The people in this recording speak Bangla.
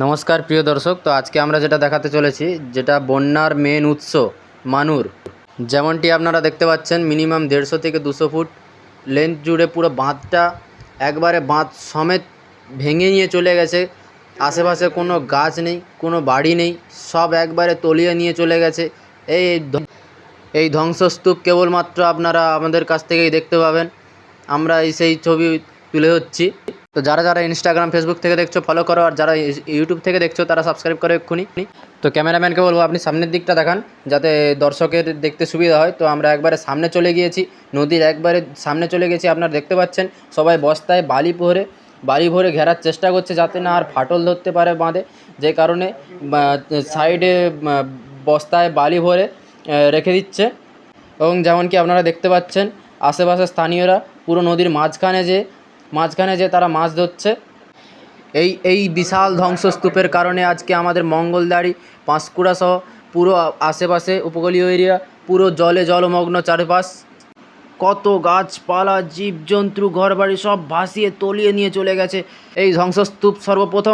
নমস্কার প্রিয় দর্শক। তো আজকে আমরা যেটা দেখাতে চলেছি, যেটা বন্যার মেন উৎস মানুর। যেমনটি আপনারা দেখতে পাচ্ছেন, মিনিমাম 150 থেকে 200 ফুট লেন্থ জুড়ে পুরো বাঁধটা একবারে বাঁধ সমেত ভেঙে নিয়ে চলে গেছে। আশেপাশে কোনো গাছ নেই, কোনো বাড়ি নেই, সব একবারে তলিয়ে নিয়ে চলে গেছে। এই ধ্বংসস্তূপ কেবলমাত্র আপনারা আমাদের কাছ থেকেই দেখতে পাবেন। আমরা সেই ছবি তুলে ধরছি। তো যারা যারা ইনস্টাগ্রাম ফেসবুক থেকে দেখছো ফলো করো, আর যারা ইউটিউব থেকে দেখছো তারা সাবস্ক্রাইব করো এক্ষুনি। তো ক্যামেরাম্যানকে বলবো আপনি সামনের দিকটা দেখান, যাতে দর্শকের দেখতে সুবিধা হয়। তো আমরা একবারে সামনে চলে গিয়েছি, নদীর একবারে সামনে চলে গেছি। আপনারা দেখতে পাচ্ছেন সবাই বস্তায় বালি ভরে ঘেরার চেষ্টা করছে, যাতে না আর ফাটল ধরতে পারে বাঁধে। যে কারণে সাইডে বস্তায় বালি ভরে রেখে দিচ্ছে। এবং যেমন কি আপনারা দেখতে পাচ্ছেন, আশেপাশের স্থানীয়রা পুরো নদীর মাঝখানে যে তারা মাছ ধরছে। এই বিশাল ধ্বংসস্তূপের কারণে আজকে আমাদের মঙ্গলদাড়ি, পাঁশকুড়া সহ পুরো আশেপাশে উপকূলীয় এরিয়া পুরো জলমগ্ন। চারপাশ কত গাছপালা, জীবজন্তু, ঘরবাড়ি সব ভাসিয়ে তলিয়ে নিয়ে চলে গেছে এই ধ্বংসস্তূপ। সর্বপ্রথম